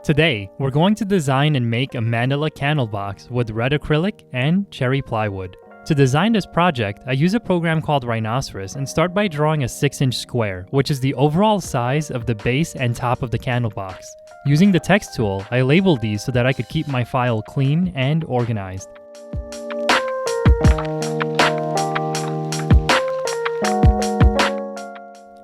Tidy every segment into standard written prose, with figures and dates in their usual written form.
Today, we're going to design and make a mandala candle box with red acrylic and cherry plywood. To design this project, I use a program called Rhinoceros and start by drawing a 6-inch square, which is the overall size of the base and top of the candle box. Using the text tool, I labeled these so that I could keep my file clean and organized.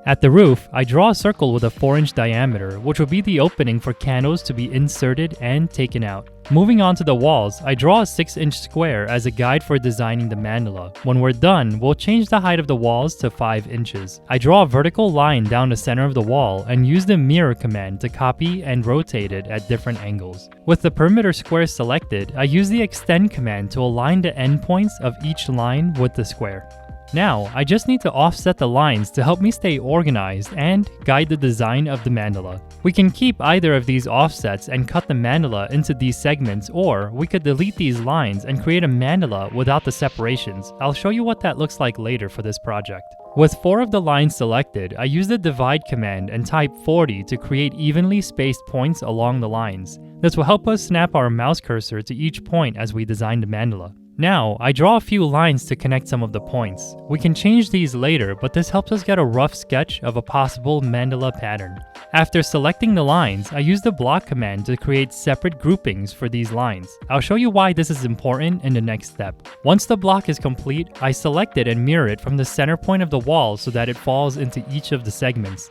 At the roof, I draw a circle with a 4-inch diameter, which will be the opening for candles to be inserted and taken out. Moving on to the walls, I draw a 6-inch square as a guide for designing the mandala. When we're done, we'll change the height of the walls to 5 inches. I draw a vertical line down the center of the wall and use the mirror command to copy and rotate it at different angles. With the perimeter square selected, I use the extend command to align the endpoints of each line with the square. Now, I just need to offset the lines to help me stay organized and guide the design of the mandala. We can keep either of these offsets and cut the mandala into these segments, or we could delete these lines and create a mandala without the separations. I'll show you what that looks like later for this project. With 4 of the lines selected, I use the divide command and type 40 to create evenly spaced points along the lines. This will help us snap our mouse cursor to each point as we design the mandala. Now, I draw a few lines to connect some of the points. We can change these later, but this helps us get a rough sketch of a possible mandala pattern. After selecting the lines, I use the block command to create separate groupings for these lines. I'll show you why this is important in the next step. Once the block is complete, I select it and mirror it from the center point of the wall so that it falls into each of the segments.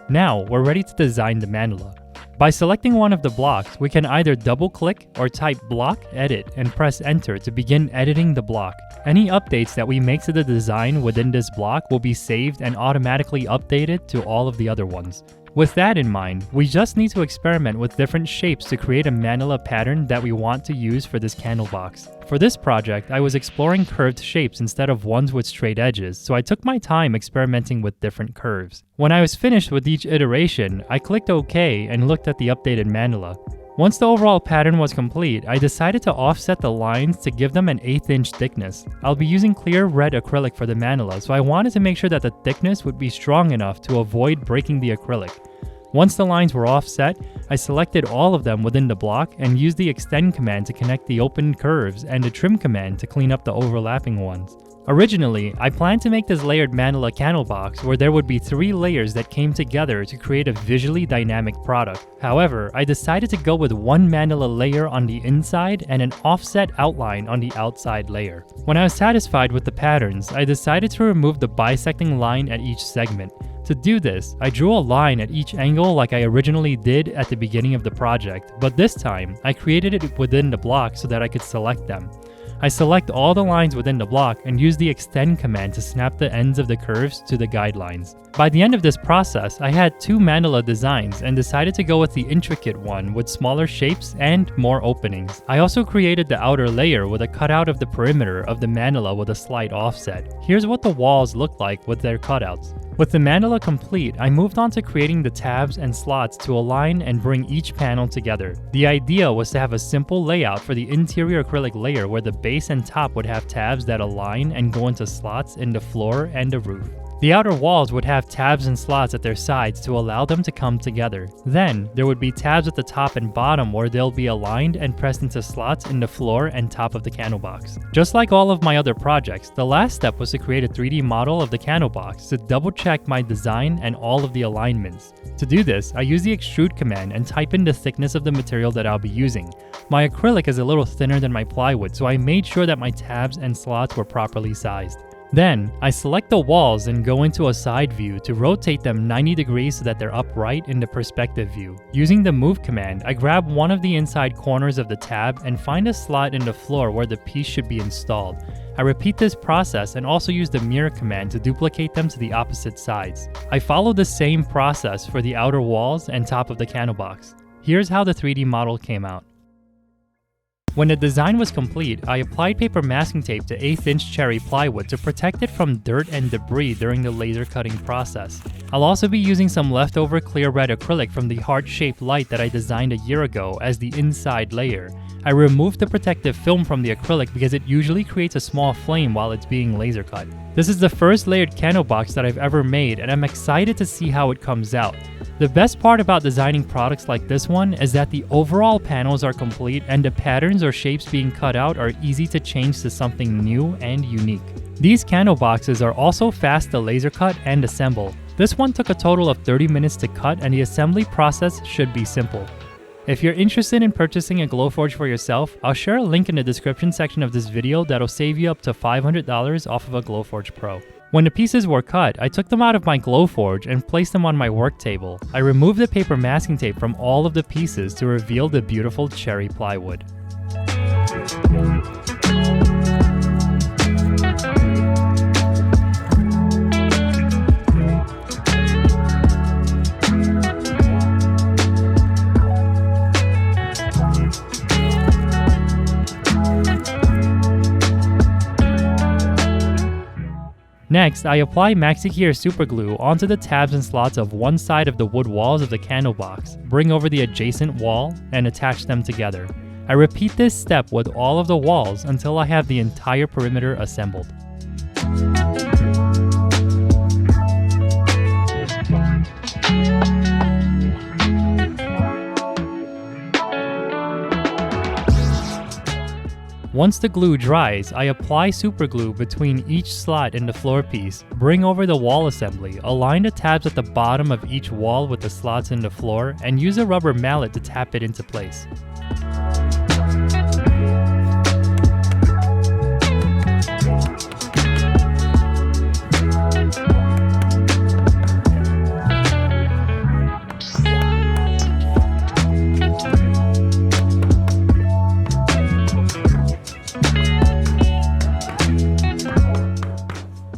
Now, we're ready to design the mandala. By selecting one of the blocks, we can either double-click or type block edit and press enter to begin editing the block. Any updates that we make to the design within this block will be saved and automatically updated to all of the other ones. With that in mind, we just need to experiment with different shapes to create a mandala pattern that we want to use for this candle box. For this project, I was exploring curved shapes instead of ones with straight edges, so I took my time experimenting with different curves. When I was finished with each iteration, I clicked OK and looked at the updated mandala. Once the overall pattern was complete, I decided to offset the lines to give them an 1/8-inch thickness. I'll be using clear red acrylic for the mandala, so I wanted to make sure that the thickness would be strong enough to avoid breaking the acrylic. Once the lines were offset, I selected all of them within the block and used the extend command to connect the open curves and the trim command to clean up the overlapping ones. Originally, I planned to make this layered mandala candle box where there would be 3 layers that came together to create a visually dynamic product. However, I decided to go with 1 mandala layer on the inside and an offset outline on the outside layer. When I was satisfied with the patterns, I decided to remove the bisecting line at each segment. To do this, I drew a line at each angle like I originally did at the beginning of the project, but this time, I created it within the block so that I could select them. I select all the lines within the block and use the extend command to snap the ends of the curves to the guidelines. By the end of this process, I had 2 mandala designs and decided to go with the intricate one with smaller shapes and more openings. I also created the outer layer with a cutout of the perimeter of the mandala with a slight offset. Here's what the walls look like with their cutouts. With the mandala complete, I moved on to creating the tabs and slots to align and bring each panel together. The idea was to have a simple layout for the interior acrylic layer where the base and top would have tabs that align and go into slots in the floor and the roof. The outer walls would have tabs and slots at their sides to allow them to come together. Then, there would be tabs at the top and bottom where they'll be aligned and pressed into slots in the floor and top of the candle box. Just like all of my other projects, the last step was to create a 3D model of the candle box to double check my design and all of the alignments. To do this, I use the extrude command and type in the thickness of the material that I'll be using. My acrylic is a little thinner than my plywood, so I made sure that my tabs and slots were properly sized. Then, I select the walls and go into a side view to rotate them 90 degrees so that they're upright in the perspective view. Using the move command, I grab one of the inside corners of the tab and find a slot in the floor where the piece should be installed. I repeat this process and also use the mirror command to duplicate them to the opposite sides. I follow the same process for the outer walls and top of the candle box. Here's how the 3D model came out. When the design was complete, I applied paper masking tape to 1/8-inch cherry plywood to protect it from dirt and debris during the laser cutting process. I'll also be using some leftover clear red acrylic from the heart-shaped light that I designed a year ago as the inside layer. I removed the protective film from the acrylic because it usually creates a small flame while it's being laser cut. This is the first layered candle box that I've ever made, and I'm excited to see how it comes out. The best part about designing products like this one is that the overall panels are complete and the patterns or shapes being cut out are easy to change to something new and unique. These candle boxes are also fast to laser cut and assemble. This one took a total of 30 minutes to cut, and the assembly process should be simple. If you're interested in purchasing a Glowforge for yourself, I'll share a link in the description section of this video that'll save you up to $500 off of a Glowforge Pro. When the pieces were cut, I took them out of my Glowforge and placed them on my work table. I removed the paper masking tape from all of the pieces to reveal the beautiful cherry plywood. Next, I apply MaxiCure superglue onto the tabs and slots of one side of the wood walls of the candle box, bring over the adjacent wall, and attach them together. I repeat this step with all of the walls until I have the entire perimeter assembled. Once the glue dries, I apply superglue between each slot in the floor piece, bring over the wall assembly, align the tabs at the bottom of each wall with the slots in the floor, and use a rubber mallet to tap it into place.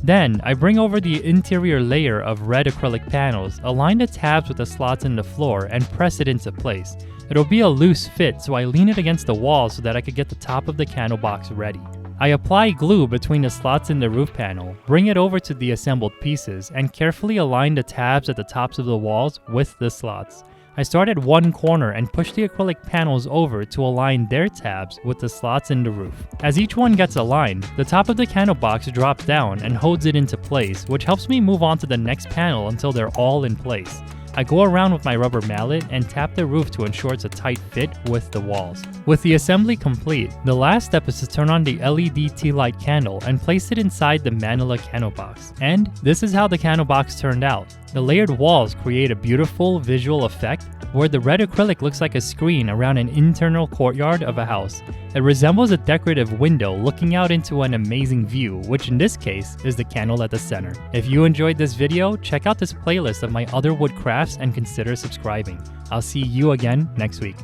Then, I bring over the interior layer of red acrylic panels, align the tabs with the slots in the floor, and press it into place. It'll be a loose fit, so I lean it against the wall so that I could get the top of the candle box ready. I apply glue between the slots in the roof panel, bring it over to the assembled pieces, and carefully align the tabs at the tops of the walls with the slots. I start at one corner and push the acrylic panels over to align their tabs with the slots in the roof. As each one gets aligned, the top of the candle box drops down and holds it into place, which helps me move on to the next panel until they're all in place. I go around with my rubber mallet and tap the roof to ensure it's a tight fit with the walls. With the assembly complete, the last step is to turn on the LED tea light candle and place it inside the mandala candle box. And this is how the candle box turned out. The layered walls create a beautiful visual effect where the red acrylic looks like a screen around an internal courtyard of a house. It resembles a decorative window looking out into an amazing view, which in this case is the candle at the center. If you enjoyed this video, check out this playlist of my other wood crafts and consider subscribing. I'll see you again next week.